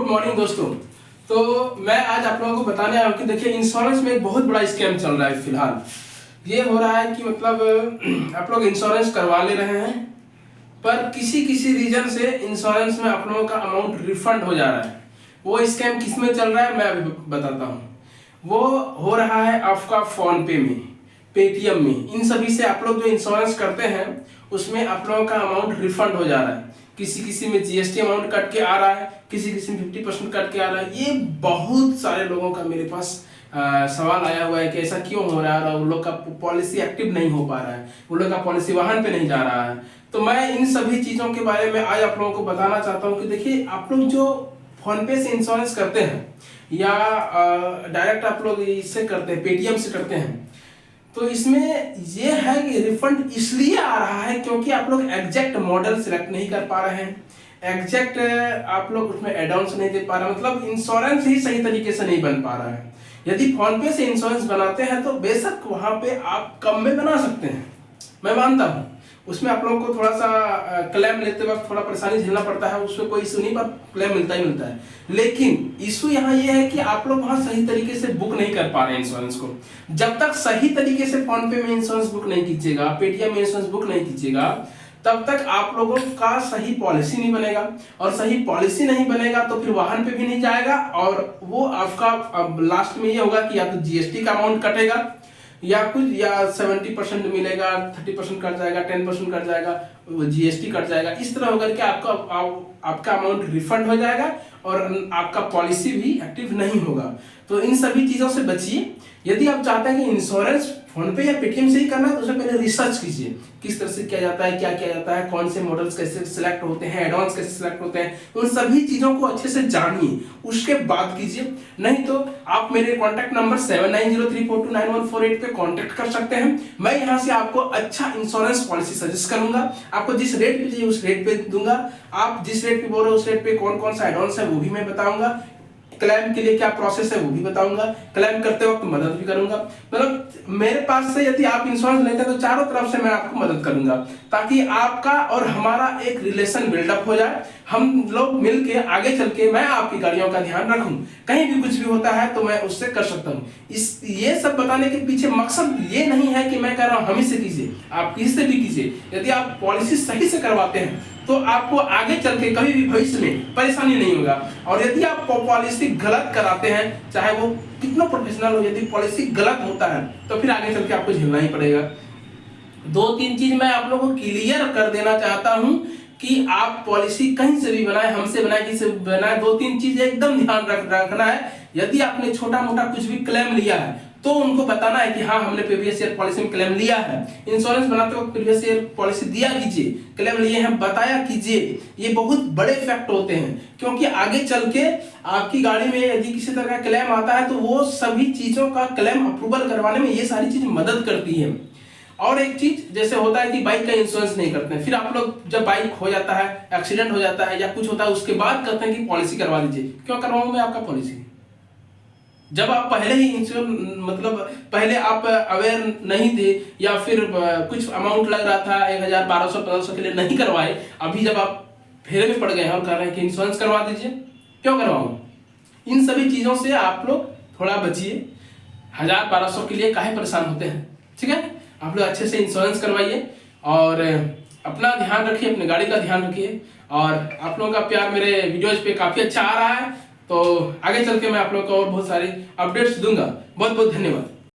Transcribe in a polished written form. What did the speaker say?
Morning दोस्तों। तो मैं आज आप लोगों को बताने आया हूँ कि देखिए इंश्योरेंस में एक बहुत बड़ा स्कैम चल रहा है। फिलहाल ये हो रहा है कि मतलब आप लोग इंश्योरेंस करवा ले रहे हैं, पर किसी किसी रीजन से इंश्योरेंस में आप लोगों का अमाउंट रिफंड हो जा रहा है। वो स्कैम किस में चल रहा है मैं अभी बताता हूँ। वो हो रहा है आपका फोन पे में, पेटीएम में, इन सभी से आप लोग जो इंश्योरेंस करते हैं उसमें आप लोगों का अमाउंट रिफंड हो जा रहा है। किसी किसी में जीएसटी अमाउंट कट के आ रहा है, किसी किसी में 50% कट के आ रहा है। ये बहुत सारे लोगों का मेरे पास सवाल आया हुआ है कि ऐसा क्यों हो रहा है, उन लोग का पॉलिसी एक्टिव नहीं हो पा रहा है, उन लोग का पॉलिसी वाहन पे नहीं जा रहा है। तो मैं इन सभी चीज़ों के बारे में आज आप लोगों को बताना चाहता हूँ कि देखिए आप लोग जो फोन पे से इंश्योरेंस करते हैं या डायरेक्ट आप लोग इससे करते हैं, पेटीएम से करते हैं, तो इसमें ये है कि रिफंड इसलिए आ रहा है क्योंकि आप लोग एग्जैक्ट मॉडल सिलेक्ट नहीं कर पा रहे हैं, एग्जैक्ट आप लोग उसमें एड ऑन्स नहीं दे पा रहे हैं, मतलब इंश्योरेंस ही सही तरीके से नहीं बन पा रहा है। यदि फोन पे से इंश्योरेंस बनाते हैं तो बेशक वहां पे आप कम में बना सकते हैं, मैं मानता हूँ। उसमें आप लोगों को थोड़ा सा क्लेम लेते वक्त थोड़ा परेशानी झेलना पड़ता है, उसमें कोई इशू नहीं, पर क्लेम मिलता ही मिलता है। लेकिन इशू यहाँ ये है कि आप लोग वहाँ सही तरीके से बुक नहीं कर पा रहे हैं इंश्योरेंस को। जब तक सही तरीके से फोन पे में इंश्योरेंस बुक नहीं कीजिएगा, पेटीएम में इंश्योरेंस बुक नहीं कीजिएगा, तब तक आप लोगों का सही पॉलिसी नहीं बनेगा, और सही पॉलिसी नहीं बनेगा तो फिर वाहन पे भी नहीं जाएगा, और वो आपका लास्ट में ये होगा कि या तो जीएसटी का अमाउंट कटेगा या कुछ, या 70% मिलेगा, 30% कट जाएगा, 10% कट जाएगा, जीएसटी कट जाएगा। इस तरह होकर के आपका अमाउंट रिफंड हो जाएगा और आपका पॉलिसी भी एक्टिव नहीं होगा। तो इन सभी चीज़ों से बचिए। यदि आप चाहते हैं कि इंश्योरेंस फोन पे या पेटीएम से ही करना है तो उससे पहले रिसर्च कीजिए, किस तरह से किया जाता है, क्या किया जाता है, कौन से मॉडल्स कैसे सिलेक्ट होते हैं, एडवांस कैसे सिलेक्ट होते हैं, उन सभी चीज़ों को अच्छे से जानिए, उसके बाद कीजिए। नहीं तो आप मेरे कॉन्टैक्ट नंबर 7903429148 पे कॉन्टैक्ट कर सकते हैं। मैं यहाँ से आपको अच्छा इंश्योरेंस पॉलिसी सजेस्ट करूंगा, आपको जिस रेट पे चाहिए उस रेट पे दूंगा। आप जिस रेट पे बोल रहे हो उस रेट पे कौन कौन सा एडवांस है वो भी मैं बताऊंगा, क्लेम के लिए क्या प्रोसेस है वो भी बताऊंगा, क्लेम करते वक्त मदद भी करूंगा। मतलब मेरे पास से यदि आप इंश्योरेंस लेते हैं तो चारों तरफ से मैं आपको मदद करूंगा, ताकि आपका और हमारा एक रिलेशन बिल्डअप हो जाए। हम लोग मिलके आगे चल के मैं आपकी गाड़ियों का ध्यान रखूं, कहीं भी कुछ भी होता है तो मैं उससे कर सकता हूं। ये सब बताने के पीछे मकसद ये नहीं है कि मैं कह रहा हूं हम ही से कीजिए, आप किसी से भी कीजिए। यदि आप पॉलिसी सही से करवाते हैं तो आपको आगे चल के कभी भी भविष्य में परेशानी नहीं होगा। और यदि आप पॉलिसी गलत कराते हैं, चाहे वो कितना प्रोफेशनल हो, यदि पॉलिसी गलत होता है तो फिर आगे चल के आपको झेलना ही पड़ेगा। 2-3 चीज मैं आप लोगों को क्लियर कर देना चाहता हूं कि आप पॉलिसी कहीं से भी बनाए, हमसे बनाए, किसी से बनाए, 2-3 चीज एकदम ध्यान रखना है। यदि आपने छोटा मोटा कुछ भी क्लेम लिया है तो उनको बताना है कि हाँ हमने प्रीवियस ईयर पॉलिसी में क्लेम लिया है। इंश्योरेंस बनाते वक्त प्रीवियस ईयर पॉलिसी दिया कीजिए, क्लेम लिए हैं बताया कीजिए। ये बहुत बड़े फैक्ट होते हैं, क्योंकि आगे चल के आपकी गाड़ी में यदि किसी तरह का क्लेम आता है तो वो सभी चीजों का क्लेम अप्रूवल करवाने में ये सारी चीज मदद करती है। और एक चीज जैसे होता है कि बाइक का इंश्योरेंस नहीं करते हैं, फिर आप लोग जब बाइक हो जाता है, एक्सीडेंट हो जाता है या कुछ होता है, उसके बाद कहते हैं कि पॉलिसी करवा लीजिए। क्यों करवाऊं मैं आपका पॉलिसी, जब आप पहले ही इंश्योरेंस मतलब पहले आप अवेयर नहीं थे या फिर कुछ अमाउंट लग रहा था 1000, 1200, 1500 के लिए नहीं करवाए, अभी जब आप फेरे में पड़ गए हैं और कह रहे हैं कि इंश्योरेंस करवा दीजिए, क्यों करवाऊं। इन सभी चीजों से आप लोग थोड़ा बचिए। 1000, 1200 के लिए काहे परेशान होते हैं, ठीक है। आप लोग अच्छे से इंश्योरेंस करवाइए और अपना ध्यान रखिए, अपने गाड़ी का ध्यान रखिए। और आप लोगों का प्यार मेरे वीडियोज पे काफी अच्छा आ रहा है, तो आगे चल के मैं आप लोगों को और बहुत सारी अपडेट्स दूंगा। बहुत बहुत धन्यवाद।